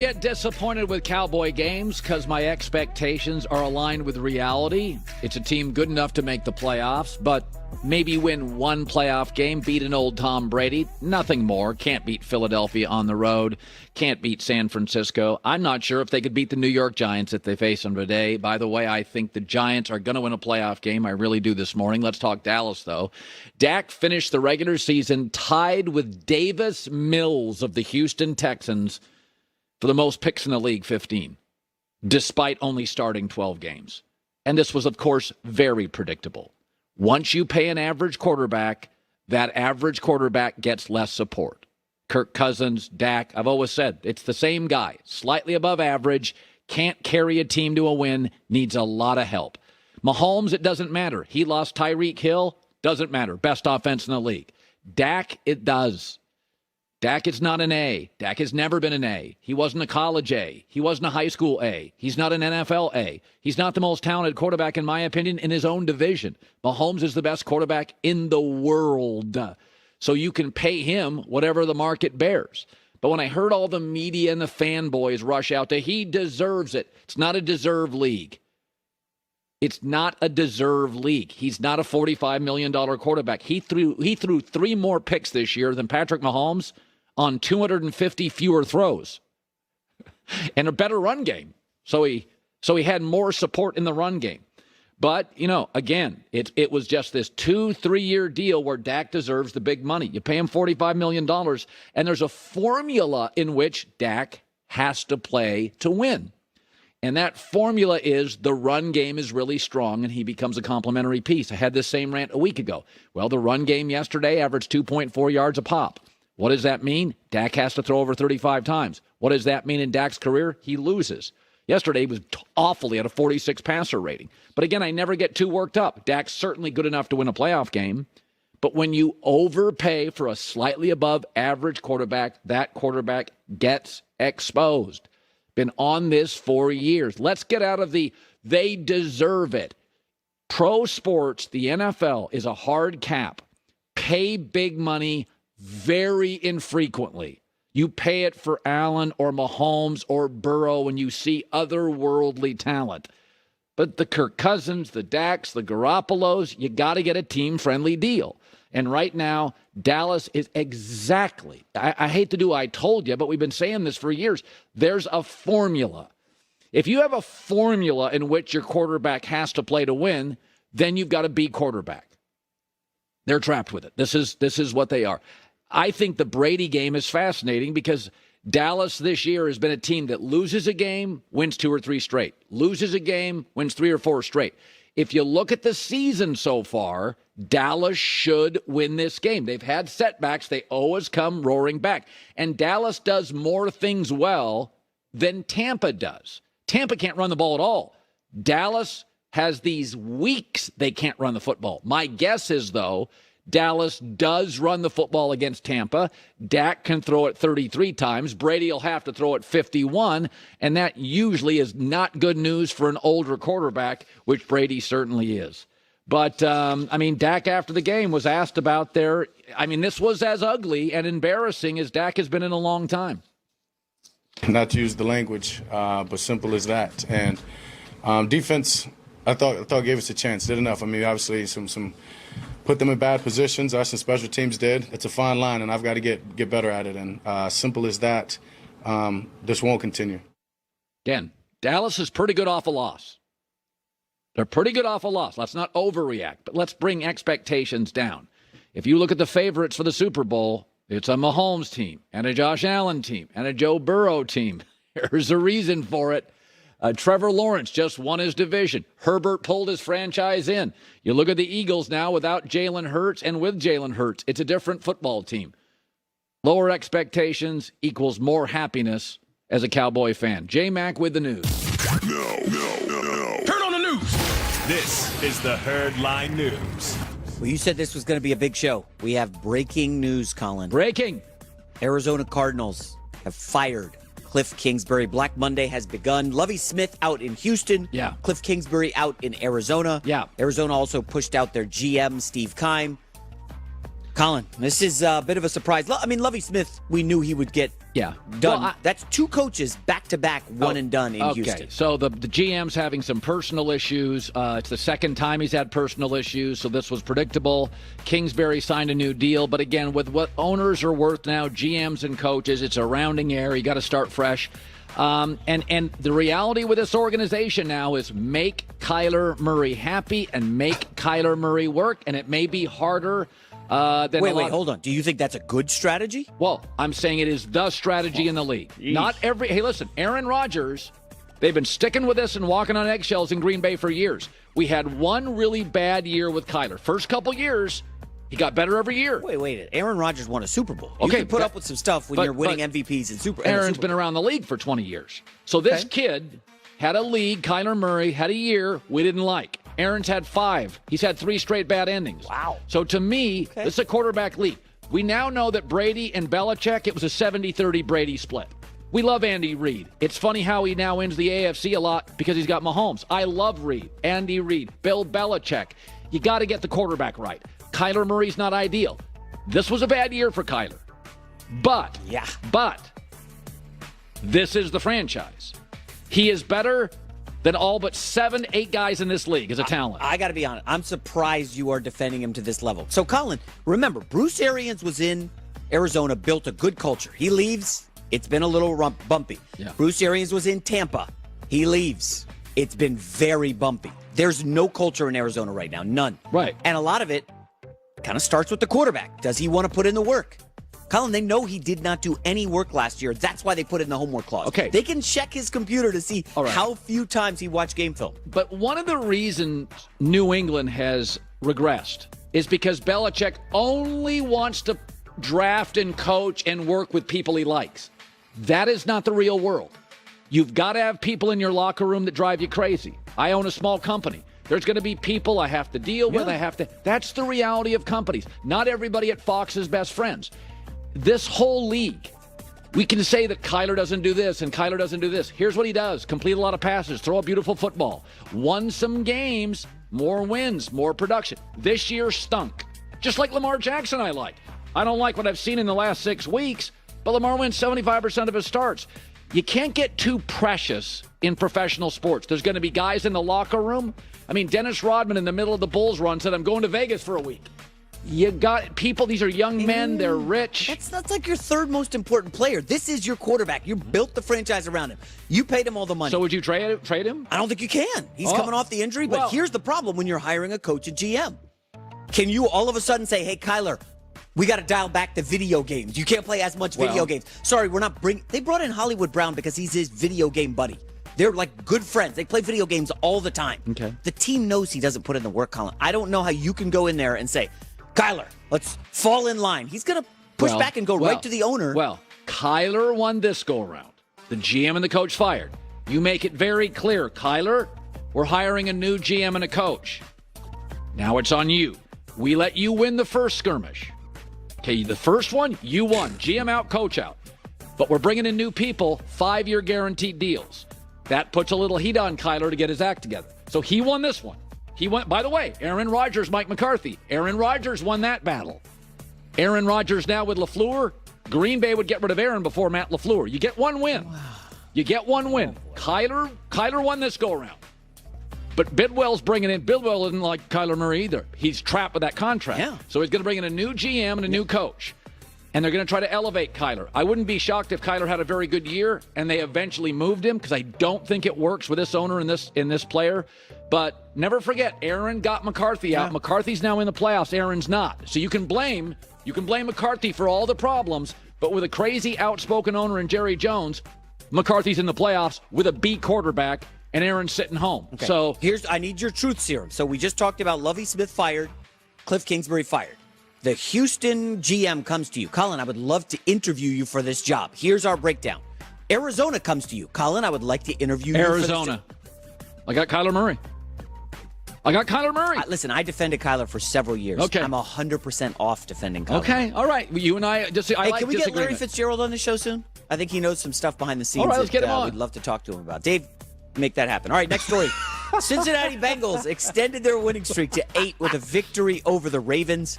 Get disappointed with Cowboy games because my expectations are aligned with reality. It's a team good enough to make the playoffs, but maybe win one playoff game, beat an old Tom Brady, nothing more. Can't beat Philadelphia on the road, can't beat San Francisco. I'm not sure if they could beat the New York Giants if they face them today. By the way, I think the Giants are going to win a playoff game. I really do this morning. Let's talk Dallas, though. Dak finished the regular season tied with Davis Mills of the Houston Texans for the most picks in the league, 15, despite only starting 12 games. And this was, of course, very predictable. Once you pay an average quarterback, that average quarterback gets less support. Kirk Cousins, Dak, I've always said, it's the same guy, slightly above average, can't carry a team to a win, needs a lot of help. Mahomes, it doesn't matter. He lost Tyreek Hill, doesn't matter. Best offense in the league. Dak, it does. Dak is not an A. Dak has never been an A. He wasn't a college A. He wasn't a high school A. He's not an NFL A. He's not the most talented quarterback, in my opinion, in his own division. Mahomes is the best quarterback in the world. So you can pay him whatever the market bears. But when I heard all the media and the fanboys rush out to, he deserves it. It's not a deserve league. It's not a deserve league. He's not a $45 million quarterback. He threw 3 more picks this year than Patrick Mahomes on 250 fewer throws and a better run game. So he had more support in the run game. But, again, it was just this 2-3 year deal where Dak deserves the big money. You pay him $45 million, and there's a formula in which Dak has to play to win. And that formula is the run game is really strong, and he becomes a complementary piece. I had this same rant a week ago. Well, the run game yesterday averaged 2.4 yards a pop. What does that mean? Dak has to throw over 35 times. What does that mean in Dak's career? He loses. Yesterday, he was awfully at a 46 passer rating. But again, I never get too worked up. Dak's certainly good enough to win a playoff game. But when you overpay for a slightly above average quarterback, that quarterback gets exposed. Been on this for years. Let's get out of they deserve it. Pro sports, the NFL, is a hard cap. Pay big money very infrequently. You pay it for Allen or Mahomes or Burrow when you see otherworldly talent. But the Kirk Cousins, the Daks, the Garoppolos, you got to get a team-friendly deal. And right now, Dallas is exactly, I hate to do I told you, but we've been saying this for years. There's a formula. If you have a formula in which your quarterback has to play to win, then you've got a B quarterback. They're trapped with it. This is what they are. I think the Brady game is fascinating because Dallas this year has been a team that loses a game, wins 2 or 3 straight. Loses a game, wins 3 or 4 straight. If you look at the season so far, Dallas should win this game. They've had setbacks. They always come roaring back. And Dallas does more things well than Tampa does. Tampa can't run the ball at all. Dallas has these weeks they can't run the football. My guess is, though, Dallas does run the football against Tampa. Dak can throw it 33 times. Brady will have to throw it 51, and that usually is not good news for an older quarterback, which Brady certainly is. But, Dak after the game was asked about this was as ugly and embarrassing as Dak has been in a long time. Not to use the language, but simple as that. And defense, I thought gave us a chance, did enough. Obviously, some put them in bad positions. Us and special teams did. It's a fine line, and I've got to get better at it. And simple as that, this won't continue. Again, Dallas is pretty good off a loss. They're pretty good off a loss. Let's not overreact, but let's bring expectations down. If you look at the favorites for the Super Bowl, it's a Mahomes team and a Josh Allen team and a Joe Burrow team. There's a reason for it. Trevor Lawrence just won his division. Herbert pulled his franchise in. You look at the Eagles now without Jalen Hurts and with Jalen Hurts. It's a different football team. Lower expectations equals more happiness as a Cowboy fan. J-Mac with the news. No. Turn on the news. This is the Herdline News. Well, you said this was going to be a big show. We have breaking news, Colin. Breaking. Arizona Cardinals have fired Kliff Kingsbury. Black Monday has begun. Lovie Smith out in Houston. Yeah. Kliff Kingsbury out in Arizona. Yeah. Arizona also pushed out their GM, Steve Keim. Colin, this is a bit of a surprise. Lovie Smith, we knew he would get Yeah. Done. Well, That's 2 coaches back-to-back, one and done in Houston. Okay, so the GM's having some personal issues. It's the second time he's had personal issues, so this was predictable. Kingsbury signed a new deal, but again, with what owners are worth now, GMs and coaches, it's a rounding error. You got to start fresh. And the reality with this organization now is make Kyler Murray happy and make Kyler Murray work, and it may be harder than Wait, hold on. Do you think that's a good strategy? Well, I'm saying it is the strategy in the league. Not every. Hey, listen, Aaron Rodgers, they've been sticking with this and walking on eggshells in Green Bay for years. We had one really bad year with Kyler. First couple years, he got better every year. Wait. Aaron Rodgers won a Super Bowl. You Okay, can put up with some stuff when you're winning MVPs and Super Bowl. Aaron's been around the league for 20 years. So this kid had a league. Kyler Murray had a year we didn't like. Aaron's had 5. He's had 3 straight bad endings. Wow. So to me, this is a quarterback league. We now know that Brady and Belichick, it was a 70-30 Brady split. We love Andy Reid. It's funny how he now wins the AFC a lot because he's got Mahomes. I love Reid, Andy Reid, Bill Belichick. You got to get the quarterback right. Kyler Murray's not ideal. This was a bad year for Kyler. But this is the franchise. He is better than all but 7, 8 guys in this league as a talent. I got to be honest. I'm surprised you are defending him to this level. So, Colin, remember, Bruce Arians was in Arizona, built a good culture. He leaves. It's been a little bumpy. Yeah. Bruce Arians was in Tampa. He leaves. It's been very bumpy. There's no culture in Arizona right now. None. Right. And a lot of it kind of starts with the quarterback. Does he want to put in the work? Colin, they know he did not do any work last year. That's why they put it in the homework clause. Okay. They can check his computer to see how few times he watched game film. But one of the reasons New England has regressed is because Belichick only wants to draft and coach and work with people he likes. That is not the real world. You've got to have people in your locker room that drive you crazy. I own a small company. There's going to be people I have to deal with. That's the reality of companies. Not everybody at Fox is best friends. This whole league, we can say that Kyler doesn't do this and Kyler doesn't do this. Here's what he does. Complete a lot of passes, throw a beautiful football. Won some games, more wins, more production. This year stunk. Just like Lamar Jackson I like. I don't like what I've seen in the last 6 weeks, but Lamar wins 75% of his starts. You can't get too precious in professional sports. There's going to be guys in the locker room. I mean, Dennis Rodman in the middle of the Bulls run said, I'm going to Vegas for a week. You got people, these are young men, they're rich. That's like your third most important player. This is your quarterback. You built the franchise around him. You paid him all the money. So would you trade him? I don't think you can. He's coming off the injury, but here's the problem when you're hiring a coach and GM. Can you all of a sudden say, hey, Kyler, we got to dial back the video games. You can't play as much video games. Sorry, we're not They brought in Hollywood Brown because he's his video game buddy. They're like good friends. They play video games all the time. Okay. The team knows he doesn't put in the work, Colin. I don't know how you can go in there and say, Kyler, let's fall in line. He's going to push back and go right to the owner. Well, Kyler won this go-around. The GM and the coach fired. You make it very clear, Kyler, we're hiring a new GM and a coach. Now it's on you. We let you win the first skirmish. Okay, the first one, you won. GM out, coach out. But we're bringing in new people, 5-year guaranteed deals. That puts a little heat on Kyler to get his act together. So he won this one. He went, by the way, Aaron Rodgers, Mike McCarthy. Aaron Rodgers won that battle. Aaron Rodgers now with LaFleur. Green Bay would get rid of Aaron before Matt LaFleur. You get one win. You get one win. Kyler won this go-around. But Bidwell's bringing in. Bidwell isn't like Kyler Murray either. He's trapped with that contract. Yeah. So he's going to bring in a new GM and a new coach. And they're going to try to elevate Kyler. I wouldn't be shocked if Kyler had a very good year and they eventually moved him because I don't think it works with this owner and this player. But never forget, Aaron got McCarthy out. McCarthy's now in the playoffs. Aaron's not. So you can blame McCarthy for all the problems. But with a crazy outspoken owner in Jerry Jones, McCarthy's in the playoffs with a B quarterback and Aaron's sitting home. Okay. So I need your truth serum. So we just talked about Lovie Smith fired, Kliff Kingsbury fired. The Houston GM comes to you. Colin, I would love to interview you for this job. Here's our breakdown. Arizona comes to you. Colin, I would like to interview you Arizona. for this job. I got Kyler Murray. Listen, I defended Kyler for several years. Okay. I'm 100% off defending Kyler. Okay, all right. You and I just Hey, can we get Larry Fitzgerald on the show soon? I think he knows some stuff behind the scenes. All right, let's get him on. We'd love to talk to him about. Dave, make that happen. All right, next story. Cincinnati Bengals extended their winning streak to 8 with a victory over the Ravens.